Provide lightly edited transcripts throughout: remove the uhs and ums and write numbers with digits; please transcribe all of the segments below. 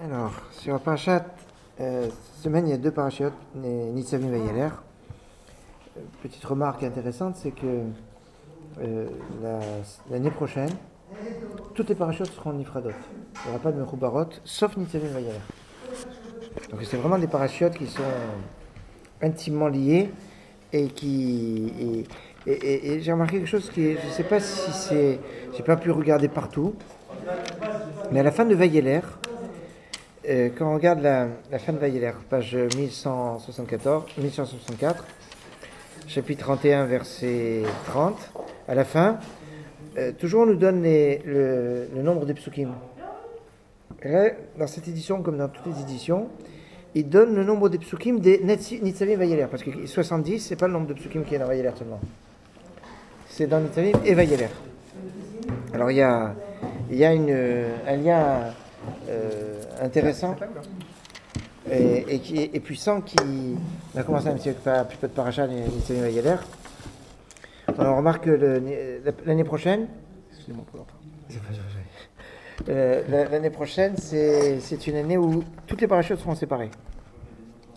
Alors, sur la parachat, cette semaine, il y a deux parachutes, Nitzavim et Vayeler. Petite remarque intéressante, c'est que l'année prochaine, toutes les parachutes seront Nifradot. Il n'y aura pas de Mechubarot, sauf Nitzavim et Vayeler. Donc c'est vraiment des parachutes qui sont intimement liés et qui... Et j'ai remarqué quelque chose qui est, je ne sais pas si c'est... J'ai pas pu regarder partout, mais à la fin de Vayeler, quand on regarde la fin de Vayeler, page 1164, chapitre 31, verset 30, à la fin, toujours on nous donne le nombre des psukim. Et là, dans cette édition, comme dans toutes les éditions, il donne le nombre des psukim des Nitzavim Vayeler, parce que 70, c'est pas le nombre de psukim qui est dans Vayeler seulement. C'est dans Nitzavim et Vayeler. Alors il y a un lien intéressant et qui est puissant, qui a commencé un petit peu de parachat Nitzavim Vayeler. On remarque que l'année prochaine, l'année prochaine, c'est une année où toutes les parachutes seront séparées.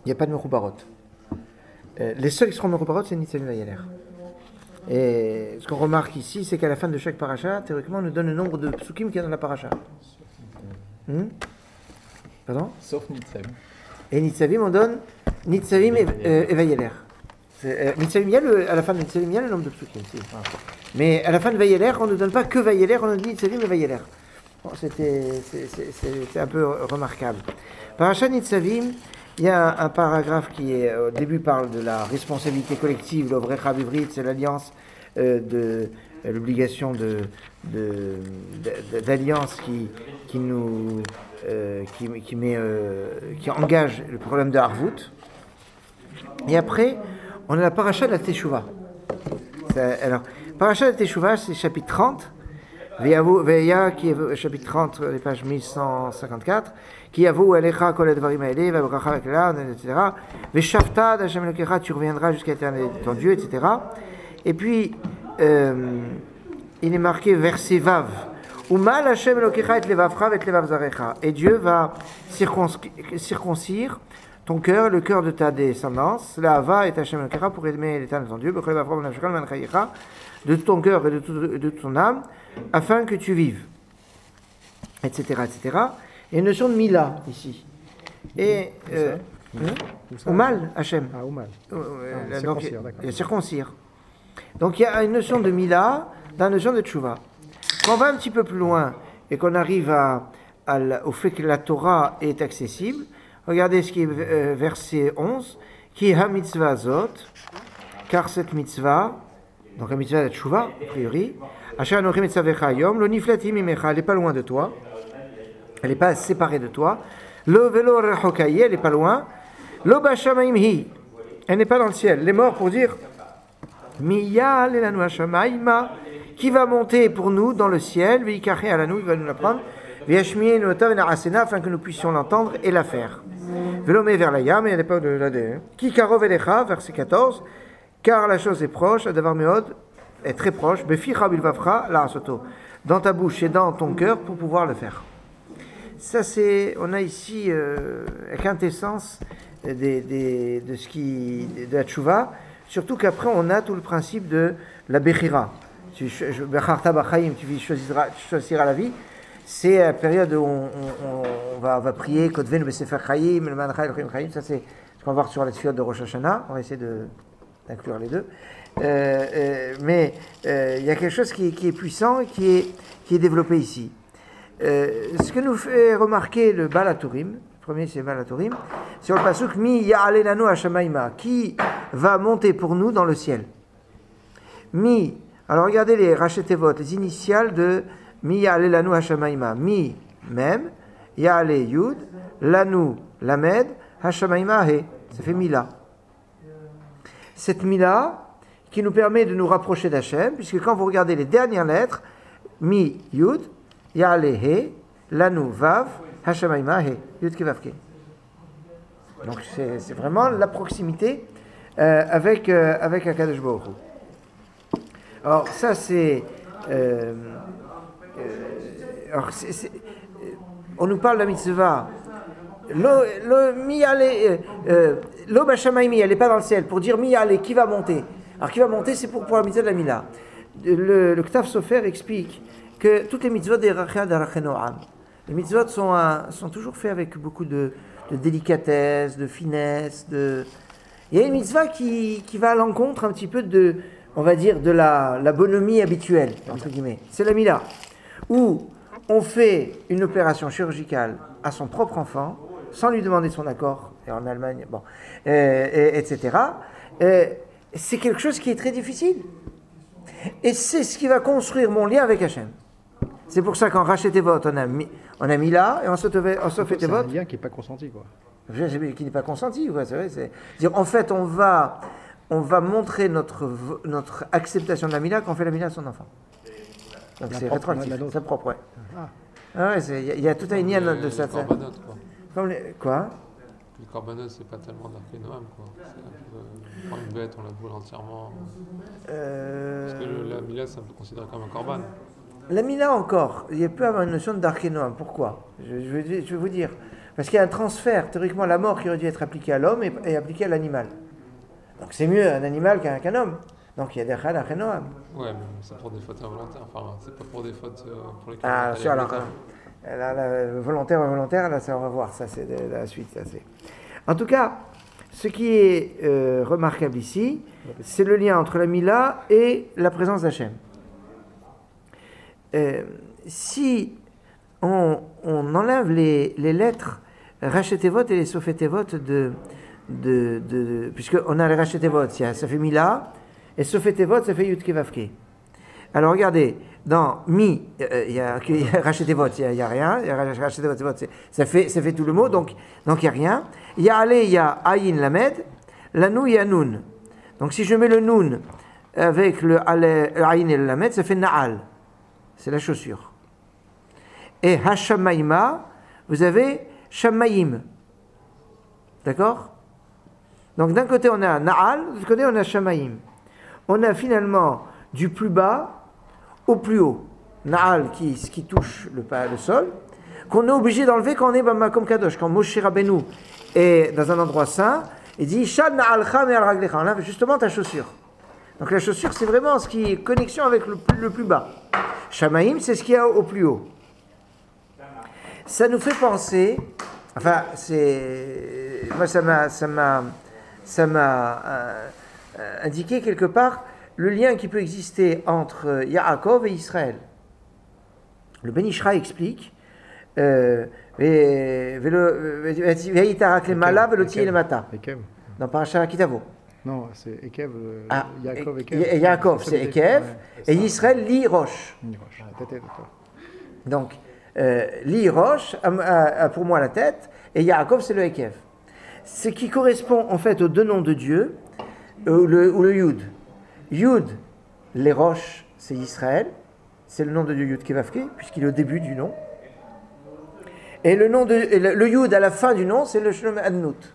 Il n'y a pas de Mechubarot. Les seuls qui seront Mechubarot, c'est Nitzavim Vayeler. Et ce qu'on remarque ici, c'est qu'à la fin de chaque parachat, théoriquement, on nous donne le nombre de psukim qu'il y a dans la parachat. Pardon ? Sauf Nitzavim. Et Nitzavim, on donne Nitzavim et Vayeler. Nitzavim, à la fin de Nitzavim, il y a le nombre de psukim. Mais à la fin de Vayeler, on ne donne pas que Vayeler, on nous dit Nitzavim et Vayeler. Bon, c'est un peu remarquable. Parachat Nitzavim, il y a un paragraphe qui au début parle de la responsabilité collective, l'Ovrecha Bivrit, c'est l'alliance de l'obligation d'alliance qui engage le problème de Harvout. Et après, on a la paracha de la Teshuvah. Alors, paracha de la Teshuvah, c'est chapitre 30. Veya, qui est chapitre 30, les pages 1154, qui avoue Alecha kol advarim haele, vabracha vakela, etc. Veshavta d'Hashem Elokecha, tu reviendras jusqu'à l'éternel ton Dieu, etc. Et puis, il est marqué verset Vav. Umal Hashem Elokecha et levavcha et levav zarecha. Et Dieu va circoncire ton cœur, le cœur de ta descendance, la Hava et Hashem Elokecha, pour aimer l'éternel ton Dieu, de ton cœur et de ton âme, afin que tu vives, etc., etc. Et une notion de Mila ici. Et Umal Hashem. Ah, Umal. Donc, circoncire. Donc il y a une notion de Mila dans la notion de Tchouva. Quand on va un petit peu plus loin et qu'on arrive au fait que la Torah est accessible, regardez ce qui est verset 11, qui est ha mitzvah zot, car cette mitzvah, donc la mitzvah de Tchouva, a priori, Asher anochim etzavecha hayom, lo niflatim imecha, elle n'est pas loin de toi, elle n'est pas séparée de toi, lo velo rechokaye, elle n'est pas loin, lo bashamaim hi, elle n'est pas dans le ciel, les morts pour dire, miya lelanu hashamaima, qui va monter pour nous dans le ciel, veikache alanu, il va nous l'apprendre, viashmiye notav na'asena, afin que nous puissions l'entendre et la faire. Velome vers la yam, et elle n'est pas de la dé. Ki karov elecha, verset 14, car la chose est proche, Adavar Meod est très proche, Beficha bilvavcha la asoto, dans ta bouche et dans ton cœur pour pouvoir le faire. Ça on a ici la quintessence de la tchouva, surtout qu'après on a tout le principe de la bechira. Tu choisiras la vie. C'est la période où on va prier, Kodven Besefer Chaim, le Mancha Elohim Chaim, ça c'est ce qu'on va voir sur la tefilot de Rosh Hashanah, on va essayer d'inclure les deux. Mais il y a quelque chose qui est puissant et qui est développé ici. Ce que nous fait remarquer le Baal HaTurim, le premier c'est Baal HaTurim, sur le pasuk Mi Ya'ale Lanu Hashamaima, qui va monter pour nous dans le ciel. Mi, alors regardez les Rachetevot, les initiales de Mi Ya'ale Lanu Hashamaima. Mi, Mem, Ya'ale Yud, Lanu, Lamed, Hashamaima He. Ça fait Mila. Cette Mila qui nous permet de nous rapprocher d'Hachem, puisque quand vous regardez les dernières lettres, Mi, Yud, Ya'ale He, Lanu, Vav, Hashamaima He. Yud Kevavke. Donc c'est vraiment la proximité avec Akadosh Baruch Hu. Alors ça c'est... on nous parle de la mitzvah L'eau Bashamaimi, elle n'est pas dans le ciel. Pour dire Miyale, qui va monter? Alors qui va monter, c'est pour la mitzvah de la Mila. Le Ktaf Sofer explique que toutes les mitzvot des Rachad Arachenoam, les mitzvot sont toujours faits avec beaucoup de délicatesse, de finesse. Il y a une mitzvah qui va à l'encontre un petit peu on va dire, de la bonhomie habituelle, entre guillemets. C'est la Mila, où on fait une opération chirurgicale à son propre enfant, sans lui demander son accord, et en Allemagne, etc. C'est quelque chose qui est très difficile. Et c'est ce qui va construire mon lien avec Hachem. C'est pour ça qu'en Rachetevot, on a mis là, et en Sofetevot... C'est un lien qui n'est pas consenti, quoi. Qui n'est pas consenti, quoi, c'est vrai. C'est-à-dire, en fait, on va montrer notre acceptation de la Mila quand on fait la Mila à son enfant. Donc c'est rétroactif, c'est propre, ouais. Ah ouais, il y a tout un lien de ça. Les corbanotes, quoi. Quoi? Les corbanotes, c'est pas tellement d'Arkénoam, quoi. C'est un peu... Prendre une bête, on la brûle entièrement. Parce que la Mila, ça peut considérer comme un corban. La Mila encore, il peut avoir une notion d'Arkénoam. Pourquoi? Je vais vous dire. Parce qu'il y a un transfert, théoriquement, la mort qui aurait dû être appliquée à l'homme est appliquée à l'animal. Donc c'est mieux un animal qu'un homme. Donc il y a des chal Arkénoam. Ouais, mais c'est pour des fautes involontaires. Enfin, c'est pas pour des fautes pour lesquelles... Ah, sûr, alors... volontaire ou involontaire, là, ça, on va voir. Ça, c'est la suite. Ça, c'est... En tout cas, ce qui est remarquable ici, c'est le lien entre la Mila et la présence d'Hachem. Si on enlève les lettres Rachetevot et les Sofetevot puisqu'on a les Rachetevot, ça fait Mila, et Sofetevot, ça fait Yudke Vavke. Alors regardez, dans Mi, il y a Rachetevot, il n'y a rien, Rachetevot, ça fait tout le mot, donc il n'y a rien. Il y a Ale, il y a Ayin Lamed, Lanou, il y a Nun. Donc si je mets le Nun avec le Ayin et le Lamed, ça fait Na'al, c'est la chaussure. Et Hashamaïma, vous avez Shamayim. D'accord? Donc d'un côté on a Na'al, de l'autre côté on a Shamayim. On a finalement du plus bas au plus haut. Na'al qui touche le sol, qu'on est obligé d'enlever quand on est Bamakom Kadosh. Quand Moshe Rabbeinu est dans un endroit saint, il dit Shad Na'alcha me'al raglecha. On lave justement ta chaussure. Donc la chaussure, c'est vraiment ce qui est connexion avec le plus bas. Shamayim, c'est ce qu'il y a au plus haut. Ça nous fait penser, enfin, moi ça m'a indiqué quelque part le lien qui peut exister entre Yaakov et Israël. Le Ben Ishra explique dans Parashat Kitavo. Non, c'est Ekev, Yaakov, Ekev. Yaakov, c'est Ekev, et Israël, Li Rosh. Donc, Li Rosh a pour moi la tête, et Yaakov, c'est le Ekev. Ce qui correspond en fait aux deux noms de Dieu, ou le Yud. Yud, les roches, c'est Israël, c'est le nom de Dieu Yud Kevavke, puisqu'il est au début du nom. Et le Yud à la fin du nom, c'est le Shlom Adnout.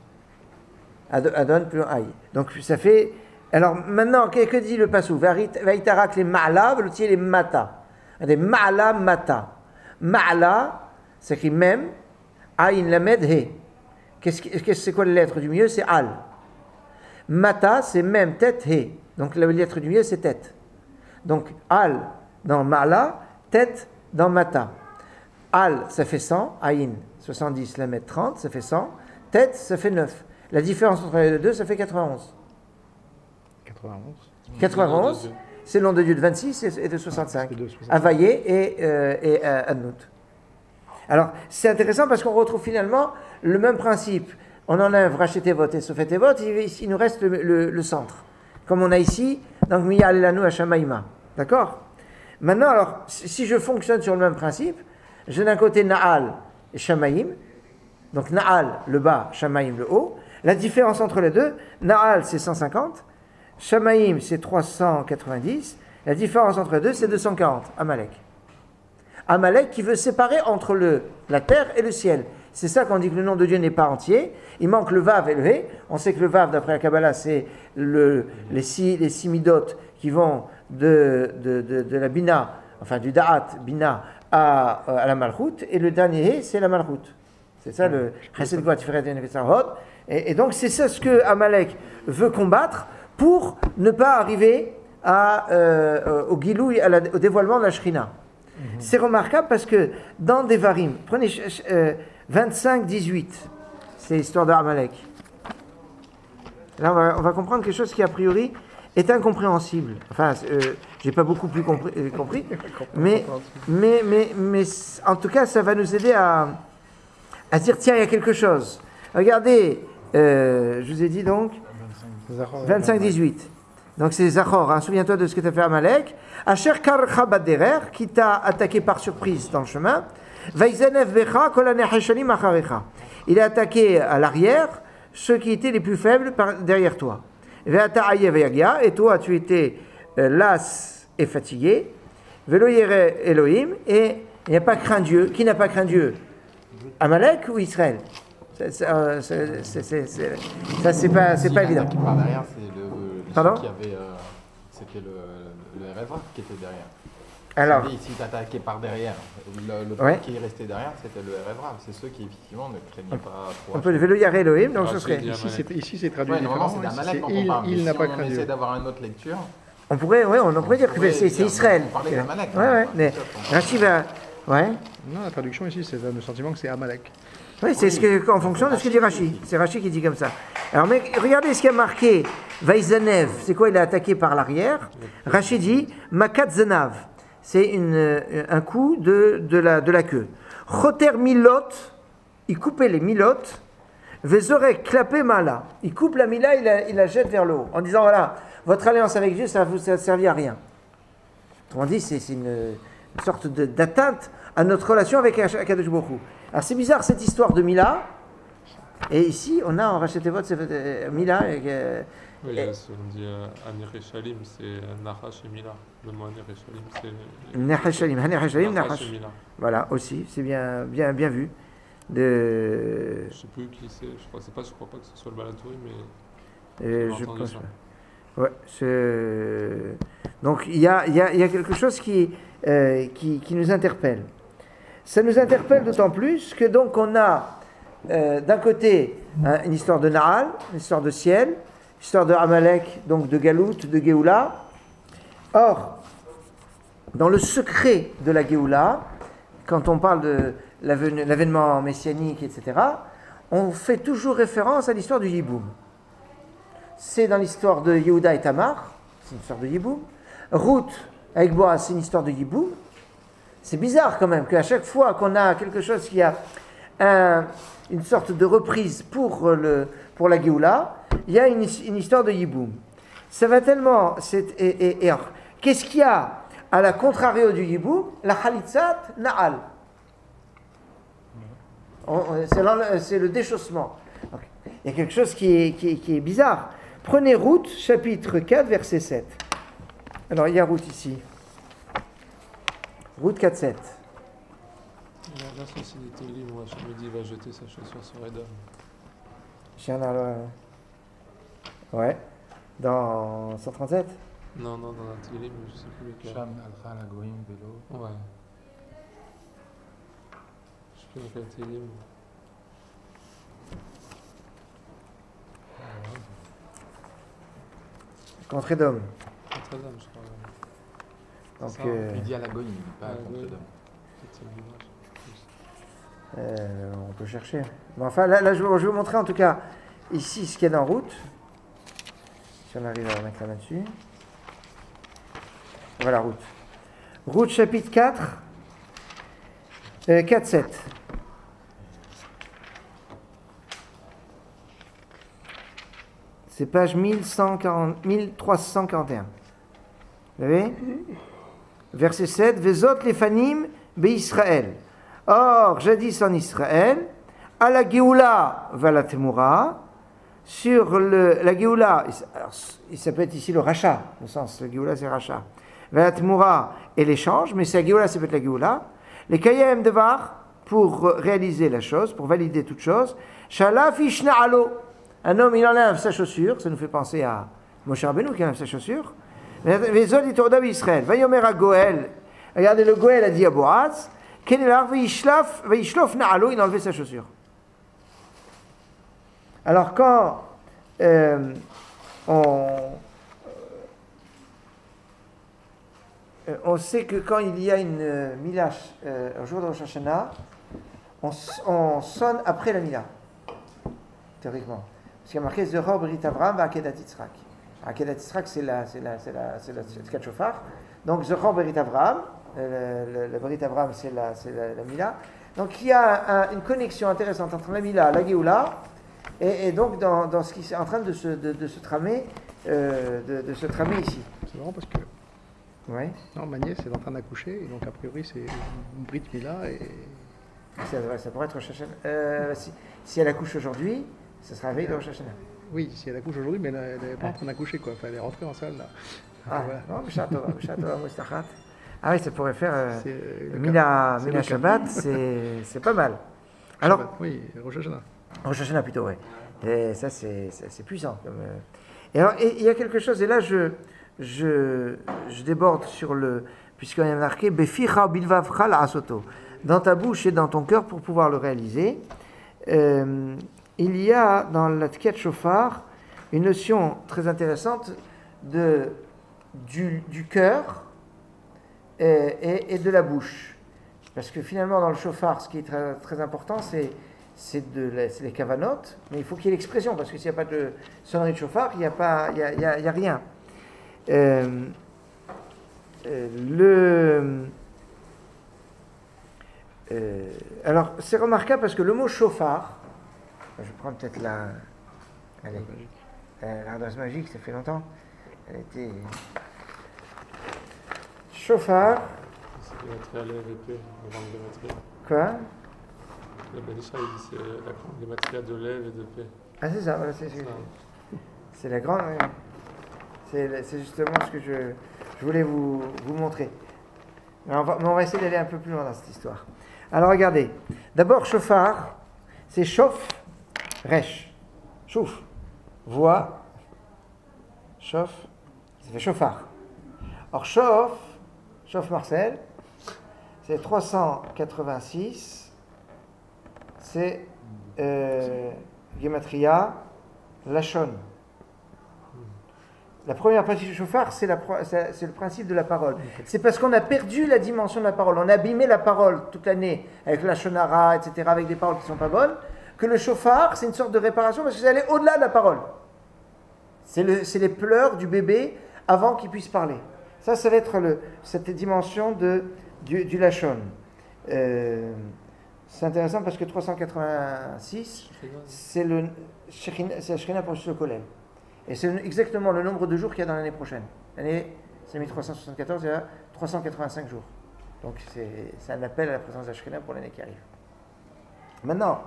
Adon plus Aïe. Donc ça fait. Alors maintenant, que dit le passou? Vaïtarak les Ma'ala, l'outil les Mata. Des Ma'ala Mata. Ma'ala, c'est écrit même, Aïn Lamed He. C'est quoi la lettre du milieu? C'est Al. Mata, c'est même, tête, He. Donc la lettre du milieu, c'est tête. Donc Al dans Ma'ala, tête dans Mata. Al, ça fait 100, Aïn, 70, Lamed 30, ça fait 100. Tête, ça fait 9. La différence entre les deux, ça fait 91. 91, c'est le nom de Dieu de 26 et de 65. Availlé et Adnout. Alors, c'est intéressant parce qu'on retrouve finalement le même principe. On enlève Rachetevot et Sofetevot, il nous reste le centre. Comme on a ici, donc Miyal Elanu Hashamaïma. D'accord? Maintenant, alors, si je fonctionne sur le même principe, j'ai d'un côté Na'al et Shamayim. Donc Na'al, le bas, Shamayim, le haut. La différence entre les deux, Na'al, c'est 150. Shamayim, c'est 390. La différence entre les deux, c'est 240. Amalek. Amalek qui veut séparer entre la terre et le ciel. C'est ça qu'on dit que le nom de Dieu n'est pas entier. Il manque le Vav et le He. On sait que le Vav, d'après la Kabbalah, c'est les six midot qui vont de la Bina, enfin du Da'at, Bina, à la Malchut. Et le dernier He, c'est la Malchut. C'est ça le Chesed Gvura Tiferet Ve'Netzach Hod. Et donc c'est ça ce que Amalek veut combattre pour ne pas arriver au Gilou, au dévoilement de la Shrina. C'est remarquable parce que dans Devarim, prenez 25-18, c'est l'histoire d'Amalek. Là, on va comprendre quelque chose qui, a priori, est incompréhensible. Enfin, j'ai pas beaucoup plus compris, mais en tout cas, ça va nous aider à dire, tiens, il y a quelque chose. Regardez, je vous ai dit donc, 25-18. Donc c'est Zachor, hein. Souviens-toi de ce que tu as fait à Amalek. Asher karcha baderer, qui t'a attaqué par surprise dans le chemin. Vaizenev vecha kol hanecheshalim acharecha. Il a attaqué à l'arrière ceux qui étaient les plus faibles derrière toi. Veata ayev yagia, et toi tu étais las et fatigué. Velo yere Elohim, et il n'y a pas craint Dieu. Qui n'a pas craint Dieu? Amalek ou Israël? Ça c'est pas évident. Par derrière, c'est Pardon? C'était le RFA qui était derrière. Alors, si tu attaqué par derrière, le ouais. qui est resté derrière, c'était le RFA. C'est ceux qui, effectivement, ne craignaient pas trop. On peut lever le Yare Elohim, donc ce serait. Ici, c'est traduit différemment. différemment. C'est d'Amalek dont on parle. Il n'a pas craint Dieu. On essaie d'avoir une autre lecture. On pourrait dire que c'est Israël. On parlait d'Amalek. Ouais, mais Rachid va. Ouais. Non, la traduction ici, c'est le sentiment que c'est Amalek. Oui, c'est en fonction de ce que dit Rachid. C'est Rachid qui dit comme ça. Alors, mais regardez ce qui a marqué. Vaizanev, c'est quoi? Il a attaqué par l'arrière. Rachid dit Makat Zanav. C'est un coup de la queue. Choter Milot, il coupait les milotes. Vezorek Klapé Mala. Il coupe la mila, il la jette vers le haut. En disant voilà, votre alliance avec Dieu, ça ne vous servit à rien. Autrement dit, c'est une sorte d'atteinte à notre relation avec Akadosh Baruch Hu. Alors c'est bizarre cette histoire de Mila. Et ici, on rachète votre Mila. Oui, on dit Anereshalim, c'est Nachash et Mila. Le mot Anereshalim, c'est. Nachash, Nachash. Voilà, aussi, c'est bien vu. Je ne sais plus qui c'est, je crois pas que ce soit le Balatouri, mais. Je pense pas. Ouais, donc il y a quelque chose qui nous interpelle. Ça nous interpelle d'autant plus que donc on a d'un côté une histoire de Naal, une histoire de ciel, histoire de Amalek, donc de Galout, de Géoula. Or, dans le secret de la Géoula, quand on parle de l'avènement messianique, etc., on fait toujours référence à l'histoire du Yiboum. C'est dans l'histoire de Yehuda et Tamar, c'est une histoire de Yiboum. Ruth avec Boaz, c'est une histoire de Yiboum. C'est bizarre quand même qu'à chaque fois qu'on a quelque chose qui a une sorte de reprise pour la Géoula, il y a une histoire de Yiboum. Ça va tellement... alors, qu'est-ce qu'il y a à la contrario du Yiboum? La Khalitzat Na'al. C'est le déchaussement. Donc, il y a quelque chose qui est bizarre. Prenez Ruth, chapitre 4, verset 7. Alors, il y a Ruth ici. Ruth 4, 7. La société libre, moi, je me dis, il va jeter sa chaussure sur Edom. Ouais. Dans 137? Non, dans un Télim, je sais plus lequel. Sham, Alcha, la Goïm, Vélo. Ouais. Je sais plus lequel Télim. Contre Edom. Contre Edom, je crois. Donc, il dit à la Goïm, pas contre Edom. on peut chercher. Bon, enfin, là je vais vous montrer en tout cas ici ce qu'il y a dans Ruth. Si on arrive à remettre la main dessus. Voilà Ruth. Ruth chapitre 4, 4-7. C'est page 1341. Vous avez? Verset 7. Vezot lefanim be'Israël. Or, jadis en Israël, à la Géoula va la Temura, sur la Géoula, ça peut être ici le rachat, le sens, la Géoula c'est rachat, va la Temura et l'échange, mais c'est la Géoula, ça peut être la Géoula, les Kayem Devar, pour réaliser la chose, pour valider toute chose, Shalaf Ishna'alo, un homme il enlève sa chaussure, ça nous fait penser à Moshe Rabbeinu qui enlève sa chaussure, Vezod Itorda Israël, Vayomer à Goël, regardez le Goël a dit à Boaz, il a enlevé sa chaussure. Alors quand on sait que quand il y a une Mila au jour de Rosh Hashanah, on sonne après la Mila, théoriquement. Parce qu'il y a marqué Zera Brit Avram va Akedat Yitzhak. Akedat Yitzhak, c'est la Tkat Shofar. Donc Zera Brit Avram, le Brit Avram, c'est la Mila. Donc il y a une connexion intéressante entre la Mila, la Géoula, et donc dans ce qui est en train de se tramer ici. C'est marrant parce que ouais. non, ma nièce est en train d'accoucher, et donc a priori c'est une Brit Mila et... Ça pourrait être Rosh Hashanah. Si elle accouche aujourd'hui, ça sera la veille de Rosh Hashanah. Oui, si elle accouche aujourd'hui, mais elle n'est pas en train d'accoucher, quoi. Enfin, elle est rentrée en salle là. Ah, voilà. non, Bishatova, Moustachat. Ah oui, ça pourrait faire Mila Shabbat, c'est pas mal. Alors, Shabbat, oui, Rosh Hashanah. Rosh Hashanah plutôt, oui. Et ça, c'est puissant. Et alors, il y a quelque chose, et là, je déborde sur le... Puisqu'il y a marqué « Beficha bilvavcha la'asoto » dans ta bouche et dans ton cœur pour pouvoir le réaliser. Il y a dans la Tkat Shofar une notion très intéressante du cœur et de la bouche. Parce que finalement, dans le Shofar, ce qui est très, très important, c'est les kavanotes, mais il faut qu'il y ait l'expression, parce que s'il n'y a pas de sonnerie de Shofar, il n'y a rien. Alors, c'est remarquable parce que le mot chauffard, je prends peut-être l'adresse magique, ça fait longtemps. Elle était. Chauffard. C'est Gématria, lève, épée, la grande Gématria. Quoi? Le Banisha, il dit c'est la grande Gématria de lève et de paix. Ah, c'est ça, voilà, c'est la grande. C'est justement ce que je voulais vous montrer. Mais on va essayer d'aller un peu plus loin dans cette histoire. Alors regardez, d'abord chauffard, c'est chauffe, rêche, chouf, voix, chauffe, ça fait chauffard. Or chauffe Marcel, c'est 386, c'est Gematria, Lachon. La première partie du chauffard, c'est le principe de la parole. C'est parce qu'on a perdu la dimension de la parole. On a abîmé la parole toute l'année avec la shonara, etc., avec des paroles qui ne sont pas bonnes, que le chauffard, c'est une sorte de réparation parce que c'est aller au-delà de la parole. C'est les pleurs du bébé avant qu'il puisse parler. Ça va être cette dimension du lachon. C'est intéressant parce que 386, c'est la Shekhinah pour le Kolel. Et c'est exactement le nombre de jours qu'il y a dans l'année prochaine. L'année, c'est 1374, il y a 385 jours. Donc c'est un appel à la présence de la Shekhinah pour l'année qui arrive. Maintenant,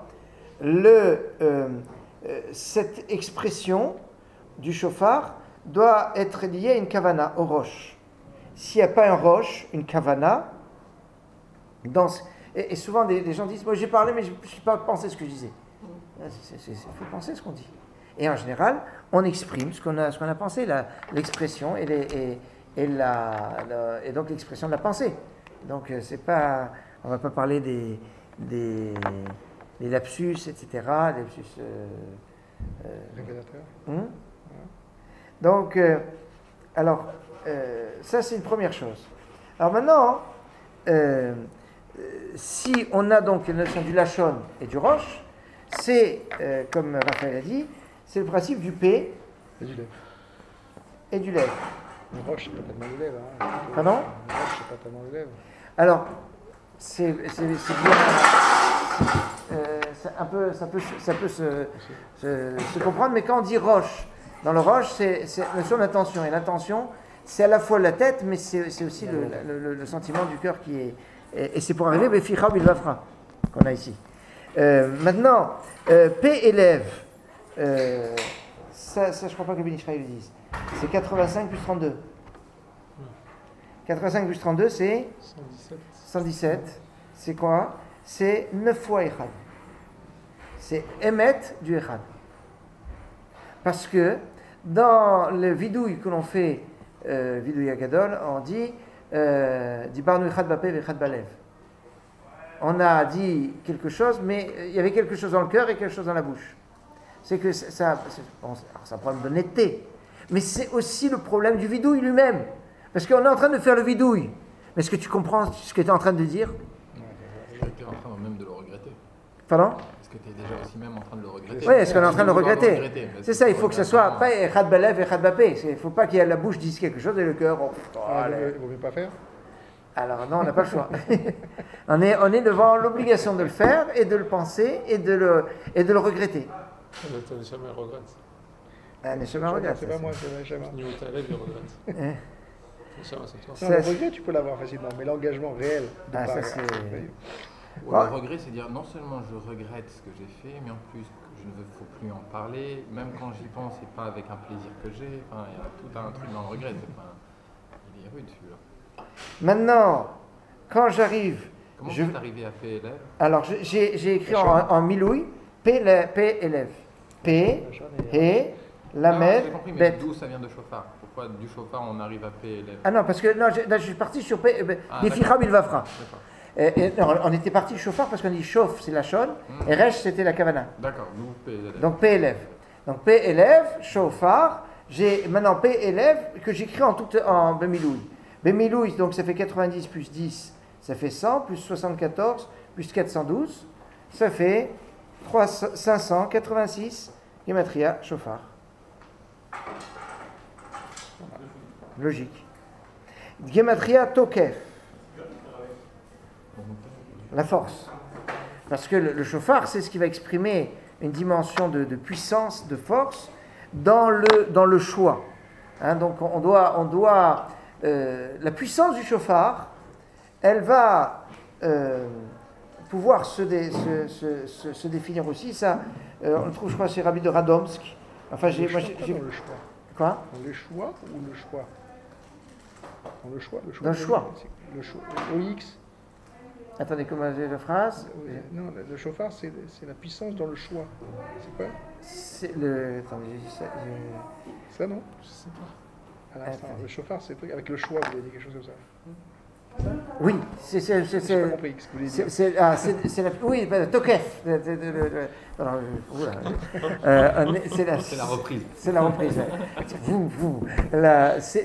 cette expression du shofar doit être liée à une kavana, au roche. S'il n'y a pas un roche, une kavana, et souvent des gens disent, moi j'ai parlé mais je n'ai pas pensé ce que je disais. Il faut penser ce qu'on dit. Et en général, on exprime ce qu'on a pensé, l'expression et donc l'expression de la pensée. Donc on va pas parler des lapsus, etc. Lapsus. Révélateur. Donc, alors, ça c'est une première chose. Alors maintenant, si on a donc la notion du lachon et du roche, c'est, comme Raphaël a dit, c'est le principe du P et du lève. Et du lève. Le roche, c'est pas tellement du lève. Hein. Pardon? Le roche, c'est pas tellement du lève. Alors, c'est bien. Ça peut se comprendre, mais quand on dit roche, dans le roche, c'est la notion d'intention. Et l'intention, c'est à la fois la tête, mais c'est aussi le sentiment du cœur qui est. Et c'est pour arriver, Beficha Bilvafra, qu'on a ici. Maintenant, P et lève. Ça, je ne crois pas que Ben Israël le dise. C'est 85 plus 32. 85 plus 32, c'est 117. C'est quoi? C'est 9 fois Echad. C'est Emet du Echad. Parce que dans le vidouille que l'on fait, vidouille Agadol, on dit Dibarnu Echad Bapé Echad Balev. On a dit quelque chose, mais il y avait quelque chose dans le cœur et quelque chose dans la bouche. c'est que ça, bon, c'est un problème d'honnêteté, mais c'est aussi le problème du vidouille lui-même. Parce qu'on est en train de faire le vidouille. Mais est-ce que tu comprends ce que tu es en train de dire? Est-ce que tu es en train même de le regretter? Pardon? Est-ce que tu es déjà aussi même en train de le regretter? Oui, est-ce qu'on est en train de le regretter? C'est ça, il faut que ça soit après Echad Balev et Echad Bapé. Il ne faut pas qu'il y ait la bouche dise quelque chose et le cœur. Il ne vaut mieux pas faire? Alors non, on n'a pas le choix. on est devant l'obligation de le faire et de le penser et de le regretter. Le Neshama regrette. Ah, Neshama regrette. C'est pas moi, c'est Neshama. Ni au Taleb, il regrette. Neshama, c'est toi. Non, le regret, tu peux l'avoir facilement, mais l'engagement réel de Ah, pas- ça c'est... Le regret, c'est dire non seulement je regrette ce que j'ai fait, mais en plus je ne faut plus en parler. Même quand j'y pense, c'est pas avec un plaisir que j'ai. Enfin, il y a tout un truc dans le regret. Enfin, il est rude celui-là. Maintenant, quand j'arrive... Comment tu es arrivé à PLF? Alors, j'ai écrit en milouï, P élève. P, He, Lamed, J'ai compris, mais Bet. d'où ça vient de chauffard? Pourquoi du chauffard on arrive à PLF? Ah non, parce que là, je suis parti sur P, Neficha Bilvafra. D'accord. On était parti chauffard parce qu'on dit chauffe, c'est la chône, et Resh, c'était la kavana. D'accord, d'où PLF. Donc P élève. Donc P élève, chauffard. J'ai maintenant P élève que j'écris en Bemilouï. Bemilouï, donc ça fait 90 plus 10, ça fait 100, plus 74, plus 412, ça fait 586, Gematria, chauffard. Logique. Gematria, Tokef. La force. Parce que le chauffard, c'est ce qui va exprimer une dimension de puissance, de force, dans le choix. Hein, donc on doit la puissance du chauffard, elle va pouvoir se définir aussi. Ça, on le trouve, je crois, chez Rabbi de Radomsk. Enfin, Dans le choix. Quoi? Dans le choix ou le choix? Dans le choix. Dans le choix. Le choix. OX. Attendez, comment j'ai la phrase? Non, le chauffard, c'est la puissance dans le choix. C'est quoi? C'est le. Attendez, j'ai dit ça. Ça, non? Je sais pas. À l'instant, le chauffard, c'est le truc avec le choix, vous avez dit quelque chose comme ça. Oui, J'ai pas compris ce que vous voulez dire. c'est la. Oui, Tokef. C'est la reprise. C'est la reprise.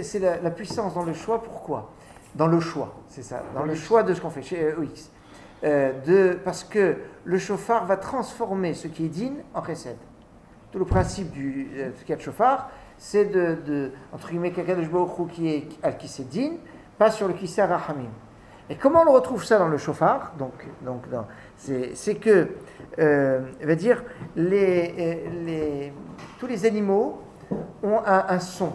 C'est la puissance dans le choix. Pourquoi? Dans le choix, c'est ça. Dans le choix de ce qu'on fait chez OX. Parce que le chauffard va transformer ce qui est din en chesed. Tout le principe du Tkiyat Shofar, c'est entre guillemets, Kakadosh Baruch Hu qui est al-Kiseh din, pas sur le Kiseh Rahamim. Et comment on retrouve ça dans le chauffard? C'est que, va dire, tous les animaux ont un son.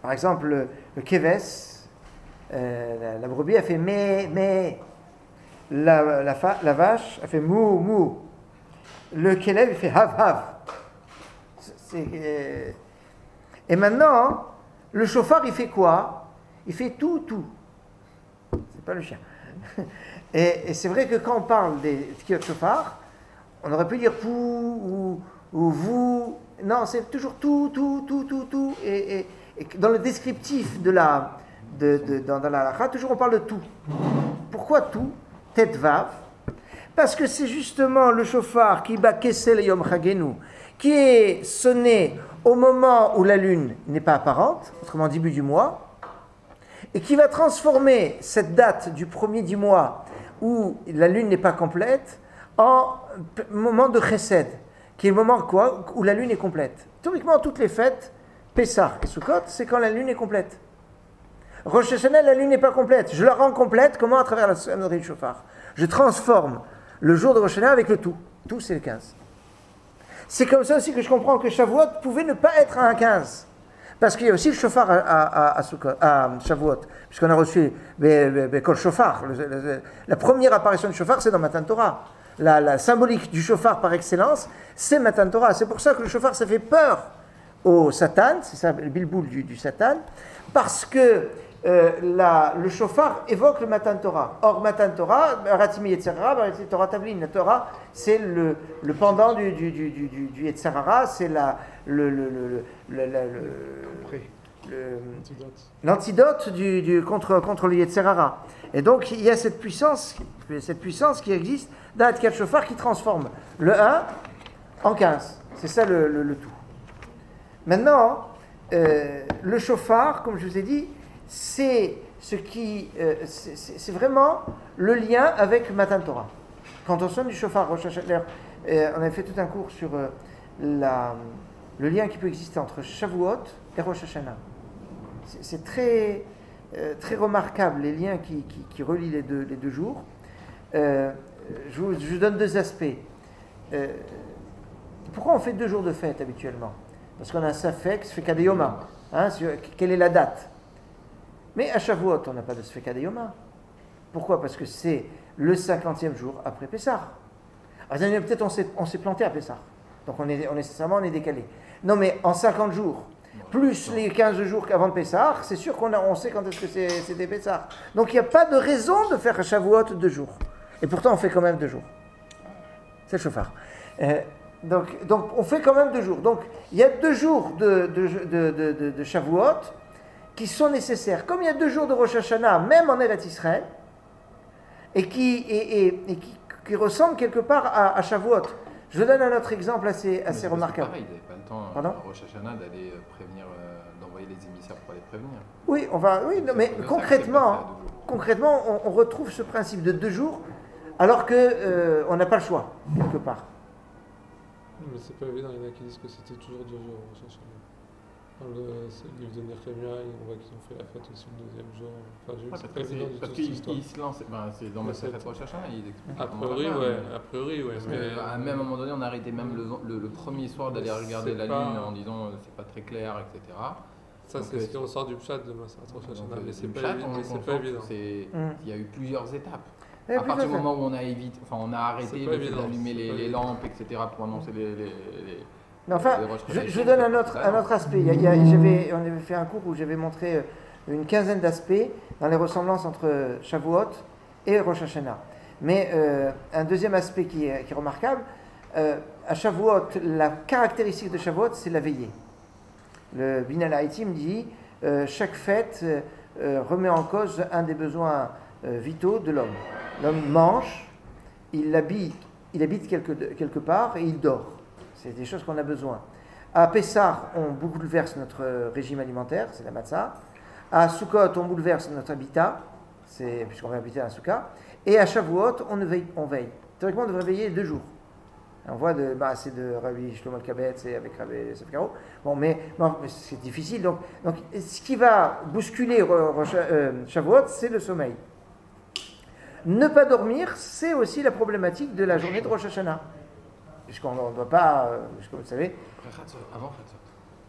Par exemple, le keves, la brebis a fait mais, la vache a fait mou. Le kelev il fait hav. Et maintenant, le chauffard il fait quoi? Il fait tout. C'est pas le chien. Et c'est vrai que quand on parle des tkiyot chauffard, on aurait pu dire pou ou vous. Non, c'est toujours tout. Et dans le descriptif dans la halakha, toujours on parle de tout. Pourquoi tout? Tet vav. Parce que c'est justement le chauffard qui bat Kesel Yom Chagenu, qui est sonné au moment où la lune n'est pas apparente, autrement début du mois, et qui va transformer cette date du premier du mois où la lune n'est pas complète en moment de chesed, qui est le moment où la lune est complète. Théoriquement, toutes les fêtes, Pessah et Sukkot, c'est quand la lune est complète. Rosh Hashanah, la lune n'est pas complète. Je la rends complète, comment? À travers la sonnerie du chauffard. Je transforme le jour de Rosh Hashanah avec le tout. Tout, c'est le 15. C'est comme ça aussi que je comprends que Shavuot pouvait ne pas être à un 15. Parce qu'il y a aussi le chauffard à Shavuot. Puisqu'on a reçu Kol Shofar. La première apparition du chauffard, c'est dans Matan Torah. La symbolique du chauffard par excellence, c'est Matan Torah. C'est pour ça que le chauffard, ça fait peur au Satan. C'est ça le bilboul du Satan. Parce que le chauffard évoque le Matan Torah. Or, Matan Torah, Ratimi Yetzerara, Torah Tablin. La Torah, c'est le pendant du Yetzerara, c'est l'antidote contre le Yetzerara. Et donc, il y a cette puissance qui existe dans le Tkiyat Shofar qui transforme le 1 En 15. C'est ça le tout. Maintenant, le shofar, comme je vous ai dit, c'est vraiment le lien avec Matan Torah. Quand on sonne du shofar, Rosh Hashanah, on avait fait tout un cours sur le lien qui peut exister entre Shavuot et Rosh Hashanah. C'est très, très remarquable, les liens qui relient les deux jours. Je vous donne deux aspects. Pourquoi on fait 2 jours de fête habituellement? Parce qu'on a un Safek, Sfeka de Yoma. Quelle est la date? Mais à Shavuot, on n'a pas de Sfeka de Yoma. Pourquoi? Parce que c'est le 50e jour après Pessah. Peut-être on s'est planté à Pessah. Donc on est décalé. Non, mais en 50 jours, plus les 15 jours avant le Pessah, c'est sûr on sait quand est-ce que c'était Pessah. Donc il n'y a pas de raison de faire à Shavuot 2 jours. Et pourtant on fait quand même 2 jours. C'est le shofar. Donc on fait quand même 2 jours. Donc il y a 2 jours de Shavuot qui sont nécessaires. Comme il y a 2 jours de Rosh Hashanah, même en Eretz Israël, et qui ressemblent quelque part à Shavuot. Je donne un autre exemple assez remarquable. Pareil, ils n'avaient pas le temps à Rosh Hashanah d'aller prévenir, d'envoyer les émissaires pour les prévenir. Oui, mais concrètement, on retrouve ce principe de 2 jours, alors qu'on n'a pas le choix, quelque part. Mais c'est pas évident, il y en a qui disent que c'était toujours 2 jours Rosh Hashanah. Dans le livre de Nehemiah, on voit qu'ils ont fait la fête aussi le 2e jour. Enfin, c'est pas évident du tout cette histoire. Parce qu'ils se lancent, c'est dans Maseret Rosh Hashanah, ils expliquent. A priori, ouais. Mais à même un moment donné, on a arrêté même le premier soir d'aller regarder la lune en disant c'est pas très clair, etc. Ça, c'est ce qui ressort du pshat de Maseret Rosh Hashanah, mais c'est pas évident. Il y a eu plusieurs étapes. À partir du moment où on a arrêté d'allumer les lampes, etc. pour annoncer les Mais enfin, je donne un autre aspect. On avait fait un cours où j'avais montré une quinzaine d'aspects dans les ressemblances entre Shavuot et Rosh Hashanah. Mais un deuxième aspect qui est remarquable, à Shavuot, la caractéristique de Shavuot, c'est la veillée. Le Binal Haïtim dit chaque fête remet en cause un des besoins vitaux de l'homme. L'homme mange, il habite quelque part et il dort. C'est des choses qu'on a besoin. À Pessah, on bouleverse notre régime alimentaire, c'est la matzah. À Sukkot, on bouleverse notre habitat, puisqu'on va habiter à Sukkot. Et à Shavuot, on veille. Théoriquement, on devrait veiller 2 jours. On voit c'est de Rabbi Shlomo Alkabetz et avec Rabbi Yosef Karo. Mais c'est difficile. Donc, ce qui va bousculer Shavuot, c'est le sommeil. Ne pas dormir, c'est aussi la problématique de la journée de Rosh Hashanah. Puisqu'on ne doit pas, comme vous savez. Avant Khatzot.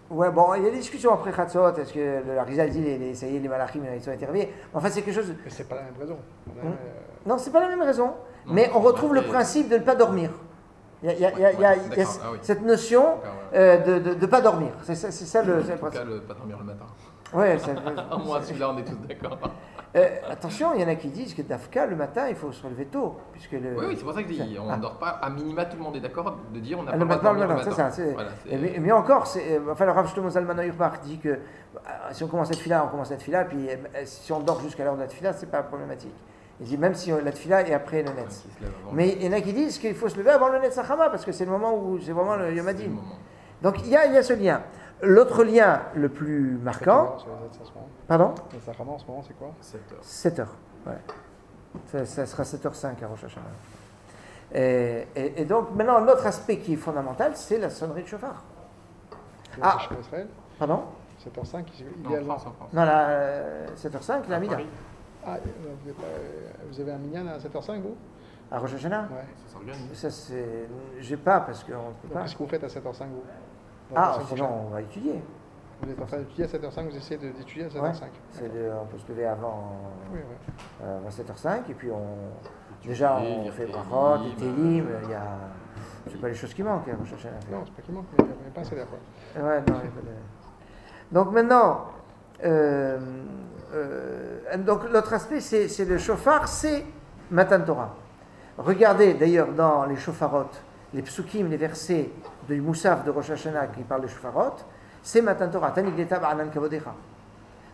Ouais, bon, il y a des discussions après Khatzot. Est-ce que le Arizal dit ça y est, les malachim, ils ont été réveillés? Enfin, c'est quelque chose. Mais c'est pas la même raison. Non, c'est pas la même raison. Mais on retrouve le principe de ne pas dormir. Il y a cette notion de ne pas dormir. C'est ça le principe. En tout cas, pas dormir le matin. Ouais, moi, celui-là, on est tous d'accord. Attention, il y en a qui disent que Dafka, le matin, il faut se relever tôt. Puisque oui, c'est pour ça que je dis, on ne dort pas, à minima, tout le monde est d'accord de dire on n'a pas le droit de dormir le matin. Mais encore, le Rav Shlomo Zalman Auerbach dit que si on commence cette fila, on commence cette fila, puis si on dort jusqu'à l'heure de la fila, c'est pas problématique. Il dit même si la tefila est après le Netz. Mais il y en a qui disent qu'il faut se lever avant le Netz Hachama, parce que c'est le moment où c'est vraiment le Yom Hadin. Donc il y a ce lien. L'autre lien le plus marquant. Pardon? Le Sacrament en ce moment, c'est quoi? 7h. Ouais. Ça sera 7h05 à Rosh Hashanah. Et donc maintenant, l'autre aspect qui est fondamental, c'est la sonnerie de chauffard. Pardon? 7h05, idéalement. Non, 7h05, la Mida. Ah, vous avez un minyan à 7h05, vous? À Rosh Hashanah? Ouais. Ça s'organise. Ça, j'ai pas, parce qu'on ne peut pas. Qu'est-ce que vous faites à 7h05, vous? Sinon, on va étudier. Vous êtes en train d'étudier à 7h05, vous essayez d'étudier à 7h05. Ouais, on peut se lever avant, avant 7h05, et puis on fait brachot, des télim, il y a... C'est pas les choses qui manquent, Rosh Hashanah. Non, c'est pas qu'il manque, mais il n'y a pas assez d'air, quoi. Ouais, non, il y a pas de... Donc maintenant, donc l'autre aspect, c'est le shofar, c'est Matan Torah. Regardez d'ailleurs dans les shofarot, les psukim, les versets du Moussaf de Rosh Hashanah qui parlent de shofarot, c'est Matan Torah. Tanik leta ba'anan kavodecha.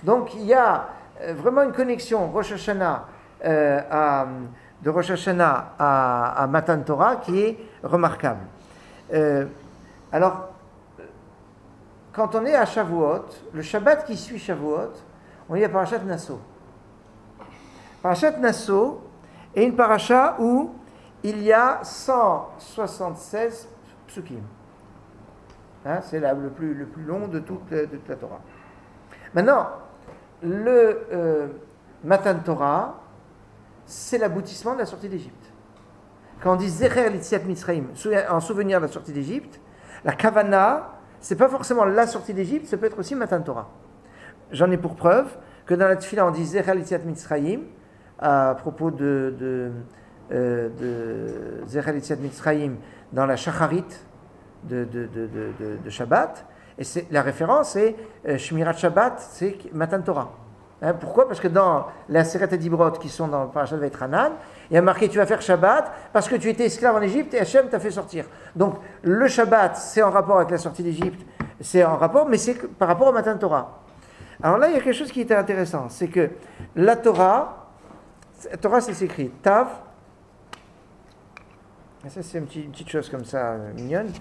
Donc il y a vraiment une connexion Rosh Hashanah, de Rosh Hashanah à Matan Torah qui est remarquable. Alors, quand on est à Shavuot, le Shabbat qui suit Shavuot, on est à Parashat Nasso. Parashat Nasso est une paracha où il y a 176 psukim. Hein, c'est le plus long de toute la Torah. Maintenant, le Matan Torah, c'est l'aboutissement de la sortie d'Égypte. Quand on dit Zecher Litziat Mitzrayim, en souvenir de la sortie d'Égypte, la Kavana, c'est pas forcément la sortie d'Égypte, ça peut être aussi Matan Torah. J'en ai pour preuve que dans la Tfila, on dit Zecher Litziat Mitzrayim, à propos de Zecher Litziat Mitzrayim dans la Shacharit de Shabbat, et la référence est Shmirat Shabbat, c'est Matan Torah. Hein, pourquoi ? Parce que dans la Seret Dibrot qui sont dans le Parashat Vaytranan, il y a marqué tu vas faire Shabbat parce que tu étais esclave en Égypte et Hachem t'a fait sortir. Donc le Shabbat, c'est en rapport avec la sortie d'Égypte, c'est en rapport, mais c'est par rapport au Matan Torah. Alors là, il y a quelque chose qui était intéressant, c'est que la Torah c'est écrit Tav, et ça c'est une petite chose comme ça, mignonne.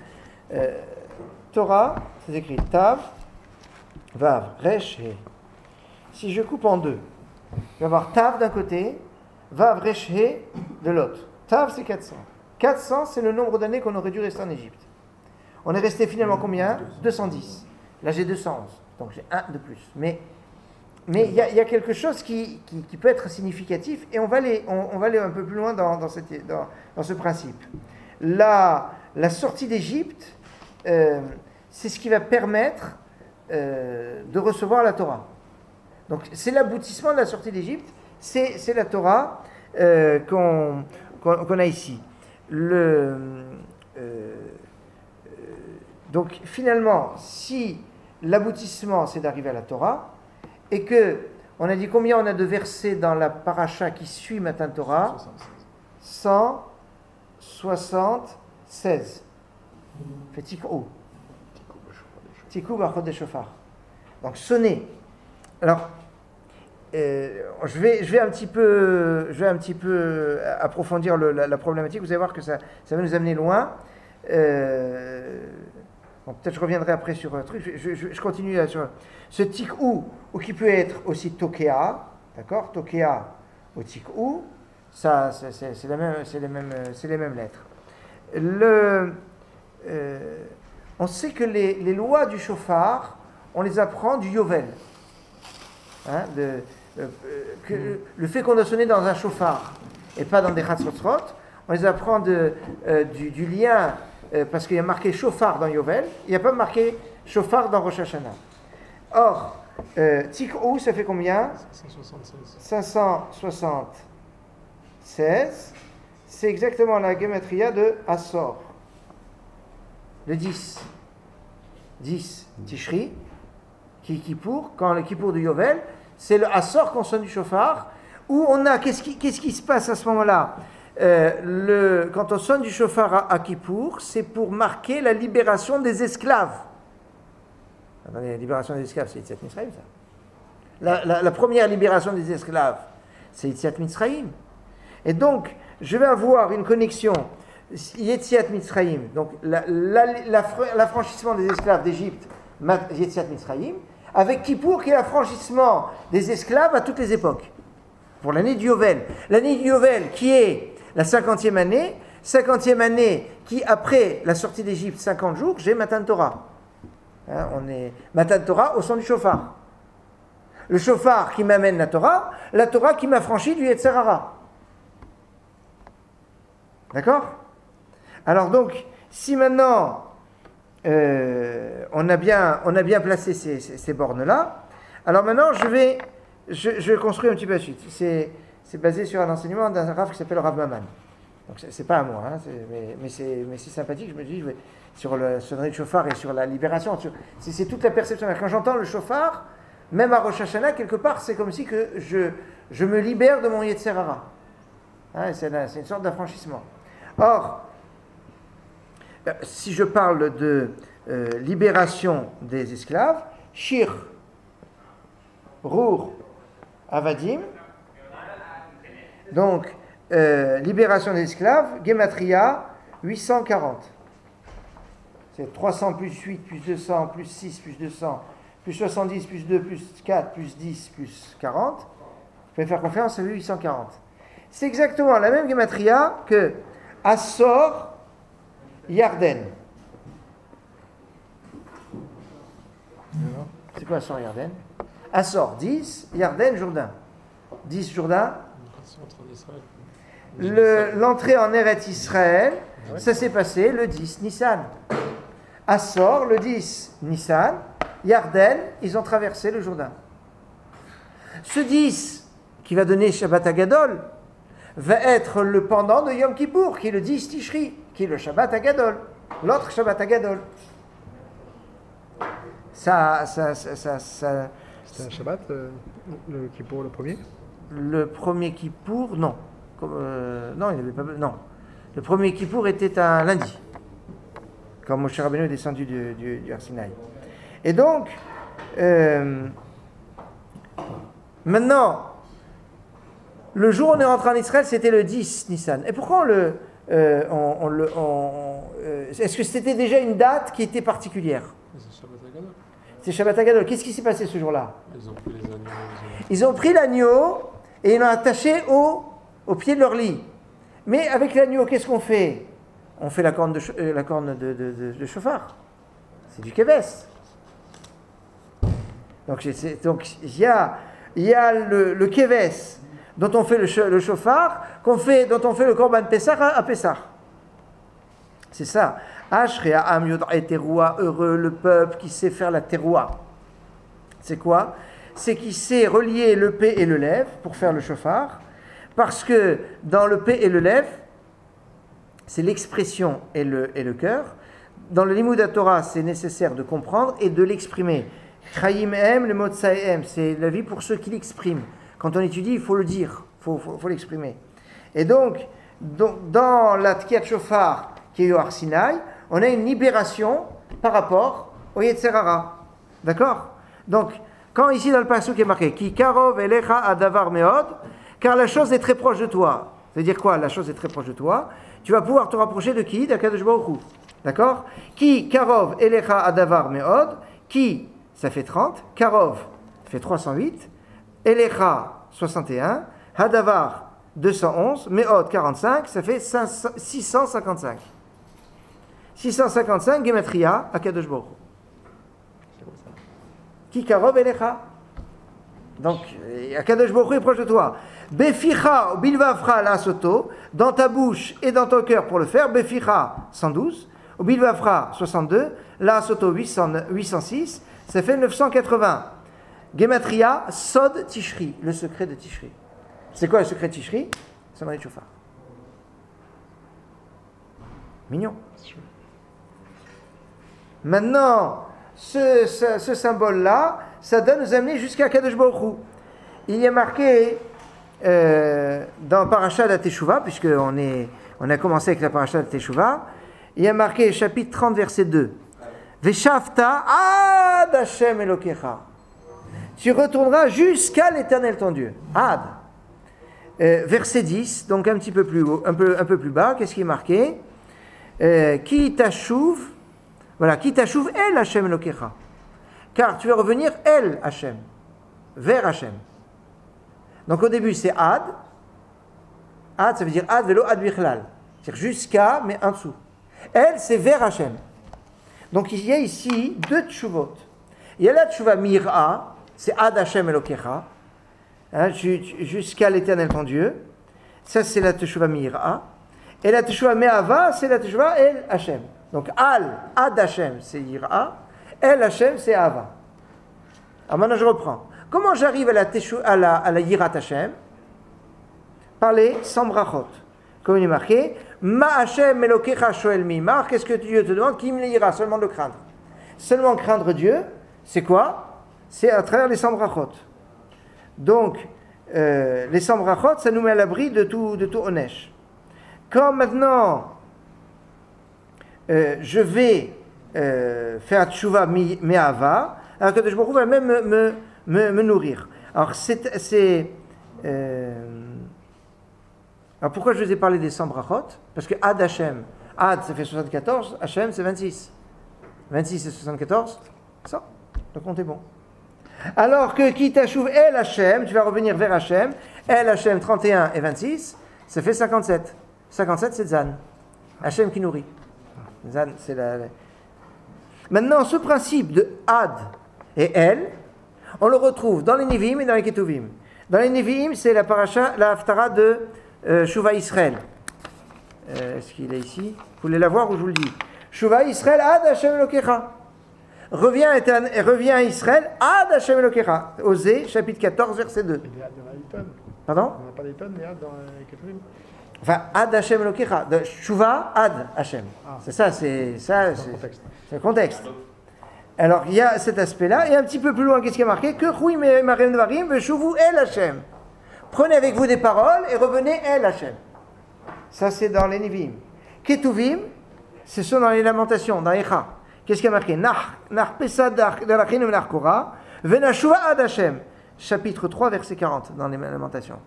Torah, c'est écrit Tav, Vav, Resh, He. Si je coupe en deux, je vais avoir Tav d'un côté, Vav, Resh, He de l'autre. Tav, c'est 400. 400, c'est le nombre d'années qu'on aurait dû rester en Égypte. On est resté finalement combien ? 210. Là, j'ai 211, donc j'ai un de plus. Mais il y a quelque chose qui peut être significatif, et on va aller un peu plus loin dans ce principe. La sortie d'Égypte, c'est ce qui va permettre de recevoir la Torah. Donc c'est l'aboutissement de la sortie d'Égypte, c'est la Torah qu'on a ici. Donc finalement, si l'aboutissement c'est d'arriver à la Torah, et que on a dit combien on a de versets dans la paracha qui suit Matan Torah ? 176. Fait Tikku. Tikku Bachot Shofar. Donc sonner. Alors, je vais un petit peu approfondir la problématique. Vous allez voir que ça va nous amener loin. Bon, peut-être je reviendrai après sur un truc. Je continue là sur ce Tikku, ou qui peut être aussi Tokea, d'accord ? Tokea au Tikku, ça c'est les mêmes lettres. On sait que les lois du shofar, on les apprend du Yovel. Hein, le fait qu'on doit sonner dans un shofar et pas dans des Chatzotzrot, on les apprend du lien, parce qu'il y a marqué shofar dans Yovel, il n'y a pas marqué shofar dans Rosh Hashanah. Or, Tikku, ça fait combien ? 576. C'est exactement la gematria de Asor. Le 10. 10, Tishri, Kippour, quand le Kippour de Yovel, c'est le Asor qu'on sonne du shofar, où on a, qu'est-ce qui se passe à ce moment-là ? Quand on sonne du shofar à Kippour, c'est pour marquer la libération des esclaves. Attendez, la libération des esclaves, c'est Yetziat Mitzrayim, ça. La première libération des esclaves, c'est Yetziat Mitzrayim. Et donc, je vais avoir une connexion Yetziat Mitzrayim, donc l'affranchissement des esclaves d'Égypte, Yetziat Mitzrayim, avec Kippour qui est l'affranchissement des esclaves à toutes les époques. Pour l'année du Yovel. L'année du Yovel qui est la 50e année qui, après la sortie d'Égypte, 50 jours, j'ai Matan Torah. Hein, on est Matan Torah au son du shofar. Le shofar qui m'amène la Torah qui m'affranchit du Yetzer Hara. D'accord ? Alors donc, si maintenant on a bien placé ces bornes-là, alors maintenant je construis un petit peu la suite. C'est basé sur un enseignement d'un Rav qui s'appelle Rav Maman. Donc c'est pas à moi, hein, mais c'est sympathique. Je me dis sur le sonnerie de shofar et sur la libération. C'est toute la perception. Quand j'entends le shofar, même à Rosh Hashanah, quelque part, c'est comme si que je me libère de mon Yetzer Hara. Hein, c'est une sorte d'affranchissement. Or, si je parle de libération des esclaves, Shir, Rour, Avadim, donc libération des esclaves, Gematria 840. C'est 300 plus 8 plus 200 plus 6 plus 200 plus 70 plus 2 plus 4 plus 10 plus 40. Je peux faire confiance, ça fait 840. C'est exactement la même gematria que Assor Yarden. C'est quoi Assor Yarden? Assor 10, Yarden Jourdain. 10 Jourdain. L'entrée en Eretz Israël, ça s'est passé le 10 Nissan. Assor, le 10 Nissan, Yarden, ils ont traversé le Jourdain. Ce 10 qui va donner Shabbat Hagadol va être le pendant de Yom Kippour, qui est le 10 Tishri, qui est le Shabbat Hagadol, l'autre Shabbat Hagadol. C'était un Shabbat, le Kippour, le premier? Le premier Kippour, non. Non, il n'avait pas. Non. Le premier Kippour était un lundi, quand Moshe Rabbeinu est descendu du Har Sinaï. Et donc, maintenant, le jour où on est rentré en Israël, c'était le 10 Nissan. Et pourquoi est-ce que c'était déjà une date qui était particulière? C'est Shabbat Hagadol. Qu'est-ce qui s'est passé ce jour-là? Ils ont pris les agneaux. Ils ont pris l'agneau et ils l'ont attaché au pied de leur lit. Mais avec l'agneau, qu'est-ce qu'on fait? On fait la corne de chauffard. C'est du keves. Donc il y a le keves dont on fait le chauffard, dont on fait le korban Pessah à Pessah. C'est ça. Ashrei ha'am yod'e teroua, heureux le peuple qui sait faire la teroua. C'est quoi? C'est qui sait relier le P et le Lev pour faire le chauffard, parce que dans le P et le Lev, c'est l'expression et le cœur. Dans le Limud Torah, c'est nécessaire de comprendre et de l'exprimer. Chaim em, le mot tsaem, c'est la vie pour ceux qui l'expriment. Quand on étudie, il faut le dire, il faut l'exprimer. Et donc dans la Tkiyat Shofar qui est au Har Sinaï, on a une libération par rapport au Yetzer Hara. D'accord? Donc, quand ici dans le passage qui est marqué, Ki karov elecha adavar meod, car la chose est très proche de toi. Ça veut dire quoi? La chose est très proche de toi. Tu vas pouvoir te rapprocher de qui? d'Akadosh Baruch Hu. D'accord? Ki karov elecha adavar meod, qui, ça fait 30, karov, ça fait 308, elecha, 61, hadavar, 211, meod, 45, ça fait 655. 655, Gematria, Akadosh Baruch Hu. Ki karov elecha. Donc, Akadosh Baruch Hu est proche de toi. Beficha, bilvafra la soto, dans ta bouche et dans ton cœur pour le faire. Beficha, 112. Bilvafra, 62. La soto, 806. Ça fait 980. Gematria, Sod Tishri, le secret de Tishri. C'est quoi le secret de Tishri? C'est dans les chauffard. Mignon. Maintenant, ce symbole-là, ça donne nous amener jusqu'à Kadosh Baruch Hu. Il y a marqué dans Parashat de Teshuvah, puisqu'on a commencé avec la Parashat de Teshuvah, il y a marqué chapitre 30, verset 2. Veshavta ad Hashem Elokecha. Tu retourneras jusqu'à l'Éternel ton Dieu. Ad. Verset 10, donc un petit peu plus haut, un peu plus bas, qu'est-ce qui est marqué? Ki tashuv. Voilà, qui t'achouve El Hashem Elokecha. Car tu vas revenir El Hashem, vers Hashem. Donc au début c'est Ad. Ad, ça veut dire Ad velo Ad bichlal. C'est-à-dire jusqu'à, mais en dessous. El, c'est vers Hashem. Donc il y a ici deux tshuvot. Il y a la tshuva Mir'a, c'est Ad Hashem Elokecha, jusqu'à l'Éternel ton Dieu. Ça c'est la tshuva Mir'a. Et la tshuva Me'ava, c'est la tshuva El Hashem. Donc, Ad Hashem, c'est Yira. El Hashem, c'est Ava. Alors maintenant, je reprends. Comment j'arrive à la Yirat Hashem? Par les 100 brachot. Comme il est marqué, Ma Hashem Elokecha Shoel Mimar, qu'est-ce que Dieu te demande? Qui me l'ira? Seulement de le craindre. Seulement craindre Dieu, c'est quoi? C'est à travers les 100 brachot. Donc, les 100 brachot, ça nous met à l'abri de tout onesh. Quand maintenant, je vais faire tchouva me'ava, alors que je va même me nourrir. Alors, alors pourquoi je vous ai parlé des 100 brachot? Parce que Ad Hashem, Ad ça fait 74, Hashem c'est 26. 26 et 74, ça, le compte est bon. Alors que qui t'achouve El Hachem, tu vas revenir vers Hachem, El Hachem 31 et 26, ça fait 57. 57 c'est Zan. Hachem qui nourrit. Zan, c'est la... Maintenant, ce principe de Ad et El, on le retrouve dans les Nevi'im et dans les Ketuvim. Dans les Nevi'im, c'est la paracha, la haftara de Shuva Israël. Est-ce qu'il est ici? Vous voulez la voir ou je vous le dis? Shuva Israël Ad Hachem Elokecha. Reviens Israël Ad Hachem Elokecha. Osée, chapitre 14, verset 2. Pardon? On n'a pas des tonnes, mais Ad dans les Ketuvim. Enfin, Ad Hachem Elokecha. Shuva Ad Hachem. C'est ça, c'est le contexte. Alors, il y a cet aspect-là, et un petit peu plus loin, qu'est-ce qui est marqué? Que Rouy Marim Dvarim Veshuvu El Hachem. Prenez avec vous des paroles et revenez El Hachem. Ça, c'est dans les Nevi'im. Ketuvim, ce sont dans les Lamentations, dans Echa. Qu'est-ce qui est marqué? Nach Pesad Darachinu Nach Korah, Venashuva Ad Hachem. Chapitre 3, verset 40, dans les Lamentations.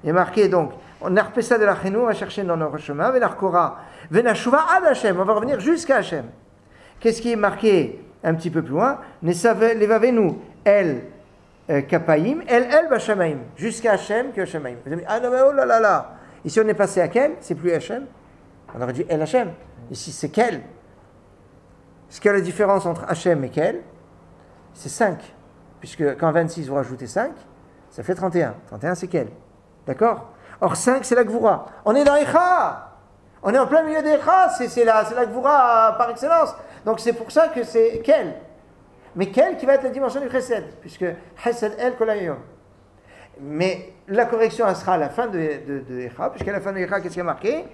Il est marqué donc, Nach Pesad Darachinu, on va chercher dans notre chemin, Venach Korah, Venashuva Ad Hachem. On va revenir jusqu'à Hachem. Qu'est-ce qui est marqué un petit peu plus loin? Levavenu El Kapaim, El Bashamaim. Jusqu'à Hachem que Hashemaim. Vous avez dit, ah non, mais oh là là là. Ici, on est passé à quel? C'est plus Hachem. On aurait dit El Hachem. Ici, c'est quel? Ce qu'il y a la différence entre Hachem et quel? C'est 5. Puisque quand 26, vous rajoutez 5, ça fait 31. 31, c'est quel? D'accord? Or, 5, c'est la Gvura. On est dans Echa. On est en plein milieu d'Echa. C'est la Gvura par excellence. Donc, c'est pour ça que c'est quel? Mais quel qui va être la dimension du Chesed? Puisque Chesed El Kolayom. Mais la correction, elle sera à la fin de Echa, puisqu'à la fin de Echa, qu'est-ce qui est marqué?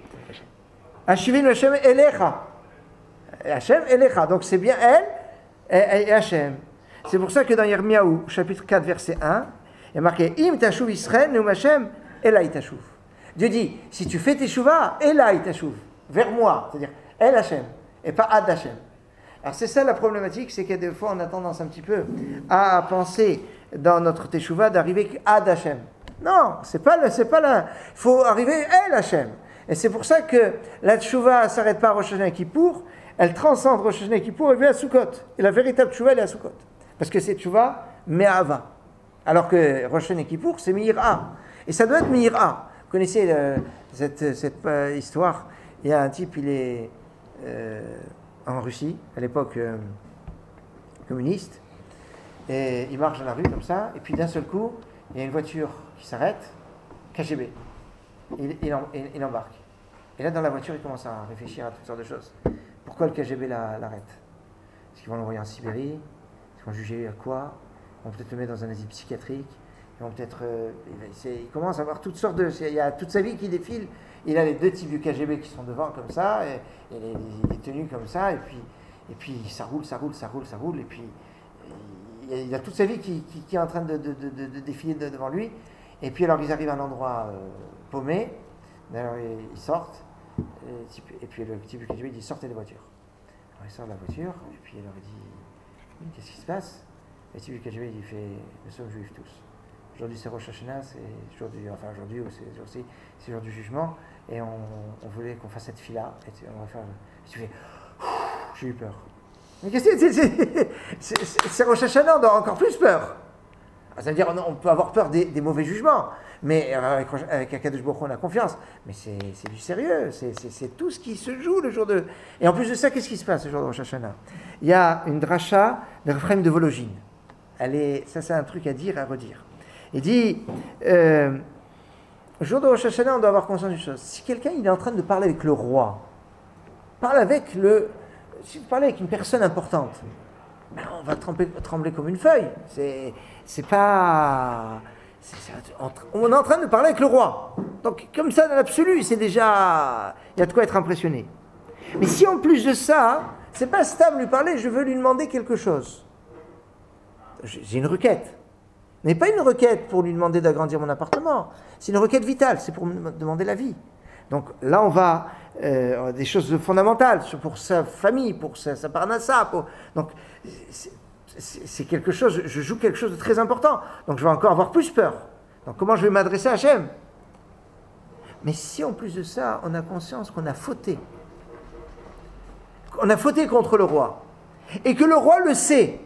Hashivinu Hashem Elecha. Hashem Elecha. Donc c'est bien elle et Hashem. C'est pour ça que dans Yirmiyahu, chapitre 4, verset 1, il est marqué Im tashuv Israël, Neum Hashem, Elai tashuv. Dieu dit, si tu fais teshuva, Elai tashuv. Vers moi. C'est-à-dire, El Hashem. Et pas Ad Hashem. Alors c'est ça la problématique, c'est que des fois on a tendance un petit peu à penser dans notre teshuva d'arriver à Hachem. Non, c'est pas là. Il faut arriver El Hachem. Et c'est pour ça que la teshuva ne s'arrête pas à Rosh Hashanah et Kippour, elle transcende Rosh Hashanah et Kippour et vient à Sukkot. Et la véritable teshuva, elle est à Sukkot. Parce que c'est teshuva me'ava. Alors que Rosh Hashanah et Kippour, c'est mi'ira. Et ça doit être mi'ira. Vous connaissez cette histoire. Il y a un type, il est en Russie, à l'époque communiste. Et il marche dans la rue comme ça, et puis d'un seul coup, il y a une voiture qui s'arrête, KGB. Il embarque. Et là, dans la voiture, il commence à réfléchir à toutes sortes de choses. Pourquoi le KGB l'arrête? Est-ce qu'ils vont l'envoyer en Sibérie? Est-ce qu'ils vont juger à quoi? Ils vont peut-être le mettre dans un asile psychiatrique. Ils vont peut-être... il commence à avoir toutes sortes de... Il y a toute sa vie qui défile. Il a les deux types du KGB qui sont devant comme ça, et il est tenu comme ça, et puis ça roule, et puis... Il a toute sa vie qui est en train de défiler devant lui. Et puis alors ils arrivent à un endroit paumé. Alors ils sortent. Et puis le type du KGB dit sortez de la voiture. Alors il sort de la voiture. Et puis alors il dit qu'est-ce qui se passe? Le type du KGB il fait nous sommes juifs tous. Aujourd'hui c'est Rosh Hashanah, c'est aujourd'hui ou c'est jour du jugement. Et on voulait qu'on fasse cette fila. Et on va faire. Et tu fais j'ai eu peur. Mais qu'est-ce que c'est Rosh Hashanah, on a encore plus peur. Ça veut dire on peut avoir peur des mauvais jugements, mais avec Akadosh Baruch Hu on a confiance. Mais c'est du sérieux, c'est tout ce qui se joue le jour de... Et en plus de ça, qu'est-ce qui se passe le jour de Rosh Hashanah? Il y a une dracha de Raphaël de Vologine. Ça c'est un truc à dire, à redire. Il dit, le jour de Rosh Hashanah, on doit avoir conscience d'une chose. Si quelqu'un il est en train de parler avec le roi, si vous parlez avec une personne importante, ben on va trembler comme une feuille. On est en train de parler avec le roi. Donc, comme ça, dans l'absolu, c'est déjà... Il y a de quoi être impressionné. Mais si en plus de ça, c'est pas stable lui parler, je veux lui demander quelque chose. J'ai une requête. Ce n'est pas une requête pour lui demander d'agrandir mon appartement. C'est une requête vitale, c'est pour me demander la vie. Donc là, on va des choses fondamentales pour sa famille, pour sa parnassa. Donc c'est quelque chose, je joue quelque chose de très important. Donc je vais encore avoir plus peur. Donc comment je vais m'adresser à Hachem? Mais si en plus de ça, on a conscience qu'on a fauté contre le roi, et que le roi le sait.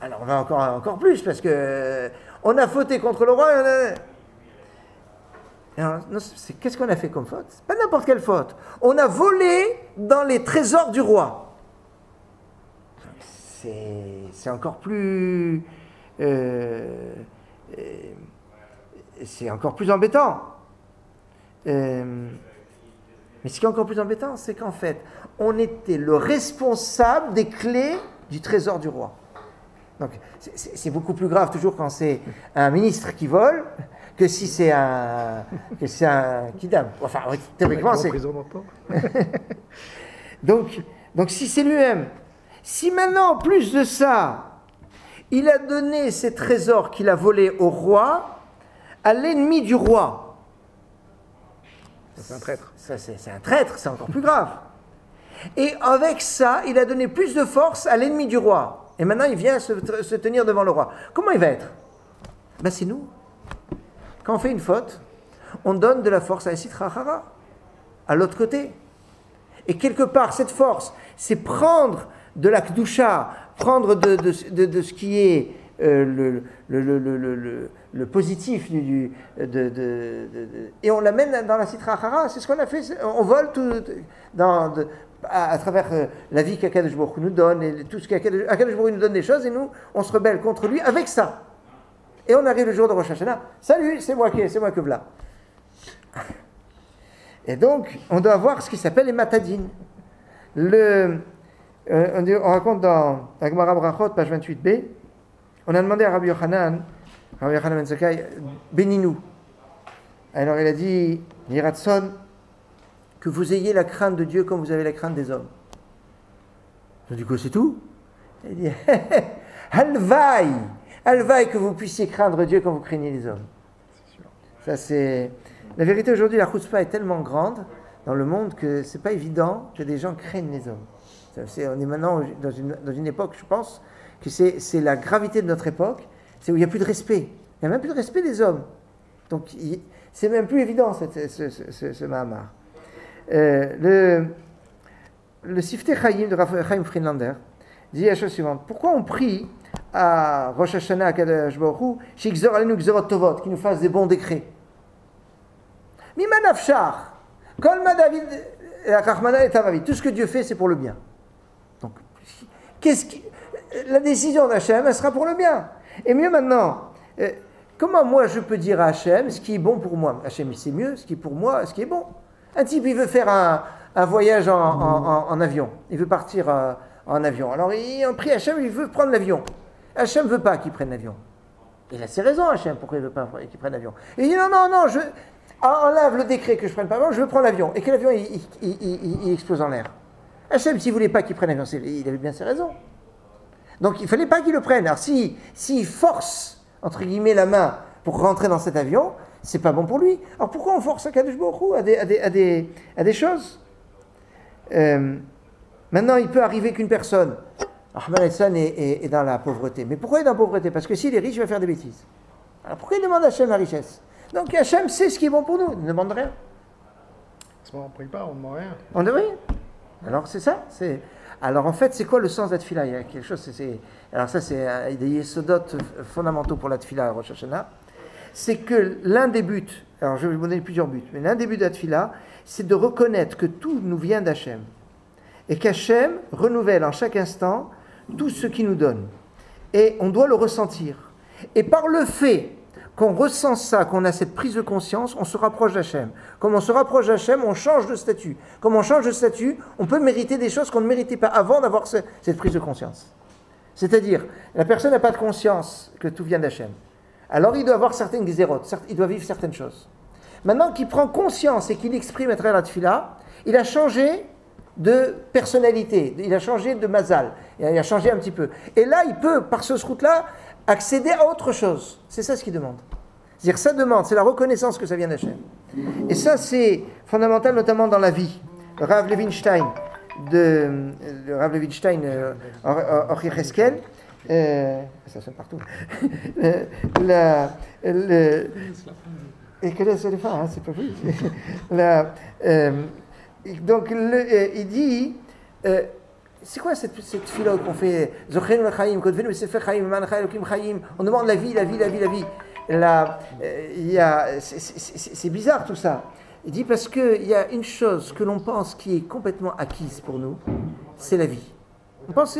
Alors on va encore plus, parce que on a fauté contre le roi. Qu'est-ce qu'on a fait comme faute? C'est pas n'importe quelle faute. On a volé dans les trésors du roi. C'est encore plus... c'est encore plus embêtant. Mais ce qui est encore plus embêtant, c'est qu'en fait, on était le responsable des clés du trésor du roi. Donc, c'est beaucoup plus grave toujours quand c'est un ministre qui vole que si c'est un kidam. Enfin, théoriquement, c'est... donc, si c'est lui-même, si maintenant, en plus de ça, il a donné ses trésors qu'il a volés au roi, à l'ennemi du roi. C'est un traître. Ça, c'est un traître, c'est encore plus grave. Et avec ça, il a donné plus de force à l'ennemi du roi. Et maintenant, il vient se tenir devant le roi. Comment il va être? Ben, c'est nous. Quand on fait une faute, on donne de la force à la Sitra Achara, à l'autre côté. Et quelque part, cette force, c'est prendre de la Kedusha, prendre de ce qui est le positif et on l'amène dans la Sitra Achara. C'est ce qu'on a fait. On vole tout à travers la vie qu'Akadosh Baruch Hu nous donne, et tout ce qu'Akadosh Baruch Hu nous donne des choses, et nous, on se rebelle contre lui avec ça. Et on arrive le jour de Rosh Hashanah. Salut, c'est moi que v'là. Et donc, on doit avoir ce qui s'appelle les matadines. On raconte dans la Gemara Brachot, page 28b, on a demandé à Rabbi Yochanan Ben Zakkai, bénis-nous. Alors il a dit, Yiratson, que vous ayez la crainte de Dieu comme vous avez la crainte des hommes. Je dis quoi, c'est tout? Il dit, Halvaï que vous puissiez craindre Dieu comme vous craignez les hommes. C'est sûr. Ça, c'est... La vérité, aujourd'hui, la chutzpah est tellement grande dans le monde que c'est pas évident que des gens craignent les hommes. On est maintenant dans une époque, je pense, que c'est la gravité de notre époque, c'est où il n'y a plus de respect. Il n'y a même plus de respect des hommes. Donc, c'est même plus évident, ce Mahamar. Le Siftei Chaim de Raphaël Chaim Friedlander dit la chose suivante. Pourquoi on prie à Rosh Hashanah, à Kadosh Baruch Hu, Shigzor Alenu Gzorot Tovot, qui nous fasse des bons décrets? Mima Nafshar, Kolma David, Rachmana et Tavavid, tout ce que Dieu fait, c'est pour le bien. Donc, la décision d'Hachem, elle sera pour le bien. Et mieux maintenant, comment moi je peux dire à Hachem ce qui est bon pour moi? Hachem, c'est mieux, ce qui est pour moi, ce qui est bon. Un type, il veut faire un voyage en avion. Il veut partir en avion. Alors, il prie Hachem, il veut prendre l'avion. Hachem ne veut pas qu'il prenne l'avion. Il a ses raisons, Hachem, pourquoi il ne veut pas qu'il prenne l'avion. Il dit non, enlève le décret que je prenne pas l'avion, je veux prendre l'avion. Et que l'avion, il explose en l'air. Hachem, s'il ne voulait pas qu'il prenne l'avion, il avait bien ses raisons. Donc, il ne fallait pas qu'il le prenne. Alors, s'il force, entre guillemets, la main pour rentrer dans cet avion, c'est pas bon pour lui. Alors, pourquoi on force Akadosh Baruch Hu à des choses? Maintenant, il peut arriver qu'une personne, Ahmed Hassan est dans la pauvreté. Mais pourquoi il est dans la pauvreté? Parce que s'il est riche, il va faire des bêtises. Alors, pourquoi il demande à Hachem la richesse? Donc, Hachem sait ce qui est bon pour nous. Il ne demande rien. On ne prie pas, on ne demande rien. On devrait. Alors, c'est ça. Alors, en fait, c'est quoi le sens de la tefila? Il y a quelque chose. Alors, ça, c'est des yesodotes fondamentaux pour la tefila à Rosh Hashanah. C'est que l'un des buts, alors je vais vous donner plusieurs buts, mais l'un des buts de la tefila, c'est de reconnaître que tout nous vient d'Hachem. Et qu'Hachem renouvelle en chaque instant tout ce qu'il nous donne. Et on doit le ressentir. Et par le fait qu'on ressent ça, qu'on a cette prise de conscience, on se rapproche d'Hachem. Comme on se rapproche d'Hachem, on change de statut. Comme on change de statut, on peut mériter des choses qu'on ne méritait pas avant d'avoir cette prise de conscience. C'est-à-dire, la personne n'a pas de conscience que tout vient d'Hachem. Alors il doit avoir certaines xérotes, il doit vivre certaines choses. Maintenant qu'il prend conscience et qu'il exprime à travers la tefila, il a changé de personnalité, il a changé de mazal, il a changé un petit peu. Et là, il peut, par ce route-là, accéder à autre chose. C'est ça ce qu'il demande. C'est-à-dire, ça demande, c'est la reconnaissance que ça vient d'Hachem. Et ça, c'est fondamental, notamment dans la vie. Le Rav Levinstein, Or Yecheskel, ça sonne partout. Et que là, c'est les fins, hein, c'est pas plus. Donc, il dit c'est quoi cette philo qu'on fait? On demande la vie, la vie, la vie, la vie. C'est bizarre tout ça. Il dit parce qu'il y a une chose que l'on pense qui est complètement acquise pour nous, c'est la vie. On pense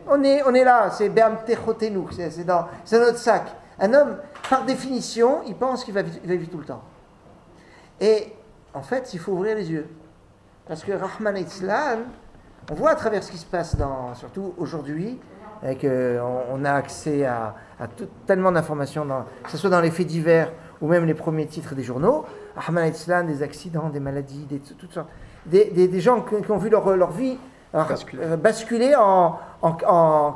on est là, c'est Be'amtechotenu, c'est dans notre sac. Un homme, par définition, il pense qu'il va vivre tout le temps. Et en fait, il faut ouvrir les yeux. Parce que Rahman Islam, on voit à travers ce qui se passe, surtout aujourd'hui, on a accès à tellement d'informations, que ce soit dans les faits divers ou même les premiers titres des journaux. Rahman Islam, des accidents, des maladies, toutes sortes. Des gens qui ont vu leur vie basculer en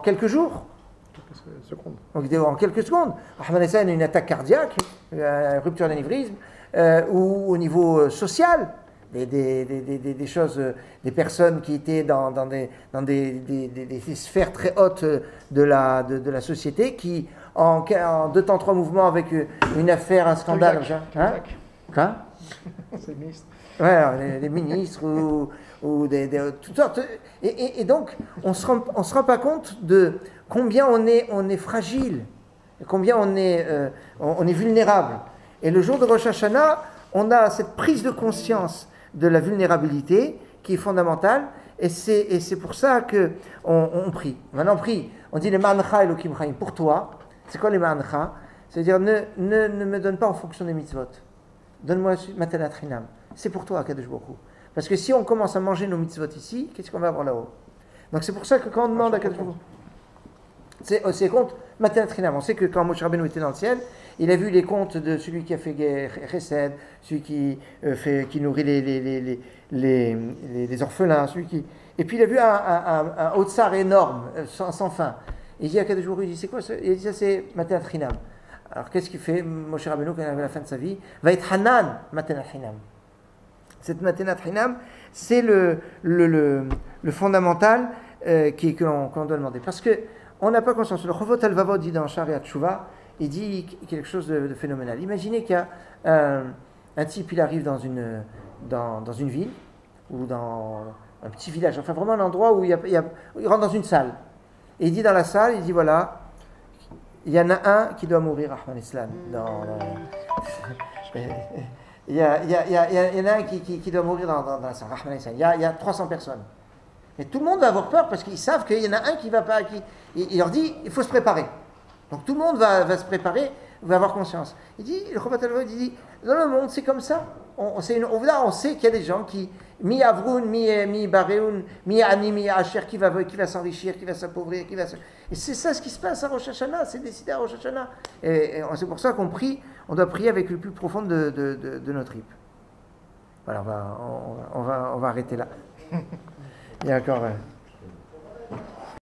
quelques jours. Quelques secondes. Donc, en quelques secondes. Rahman Islam a une attaque cardiaque, une rupture d'anévrisme, ou au niveau social. Des choses, des personnes qui étaient dans des sphères très hautes de la société, qui en 2 temps 3 mouvements avec une affaire, un scandale. Quoi? C'est le ministre. Ouais, les ministres ou toutes sortes. Et donc, on se rend pas compte de combien on est fragile, combien on est vulnérable. Et le jour de Rosh Hashanah, on a cette prise de conscience de la vulnérabilité qui est fondamentale, et c'est pour ça qu'on prie. Maintenant, on prie, on dit les ma'ancha Elokim Chaim, pour toi. C'est quoi les ma'ancha? C'est-à-dire, ne me donne pas en fonction des mitzvot. Donne-moi matanat chinam. C'est pour toi, Kadosh Baruch Hu. Parce que si on commence à manger nos mitzvot ici, qu'est-ce qu'on va avoir là-haut? Donc c'est pour ça que quand on demande à Kadosh Baruch Hu, c'est compte matanat chinam. On sait que quand Moshe Rabbeinu était dans le ciel, il a vu les comptes de celui qui a fait chesed, celui qui nourrit les orphelins, et puis il a vu un Otsar énorme, sans fin. Il dit à Kadosh Baruch Hu, il dit c'est quoi ça? Il dit ça c'est matanat chinam. Alors qu'est-ce qu'il fait Moshe Rabbeinu quand il arrive à la fin de sa vie? Va être Hanan matanat chinam. Cette matanat chinam, c'est le fondamental que l'on doit demander. Parce qu'on n'a pas conscience. Le Chovot Alvavot dit dans Sha'arei HaTeshuvah, il dit quelque chose de phénoménal. Imaginez qu'il y a un type, il arrive dans une ville, ou dans un petit village, enfin vraiment un endroit où il rentre dans une salle. Et il dit dans la salle, il dit voilà, il y en a un qui doit mourir, Rahman Islam. Il y en a un qui doit mourir dans la salle, Rahman Islam. Il y a 300 personnes. Mais tout le monde va avoir peur parce qu'ils savent qu'il y en a un qui va pas. Il leur dit il faut se préparer. Donc tout le monde va se préparer, va avoir conscience. Il dit, le Chovat Alvavot dit, dans le monde c'est comme ça. On sait qu'il y a des gens qui, mi avroun, mi baréoun, mi ani, mi asher, qui va s'enrichir, qui va s'appauvrir, Et c'est ça ce qui se passe à Rosh Hashanah, c'est décidé à Rosh Hashanah. Et c'est pour ça qu'on prie, on doit prier avec le plus profond de notre tripes. Voilà, on va arrêter là. Il y a encore...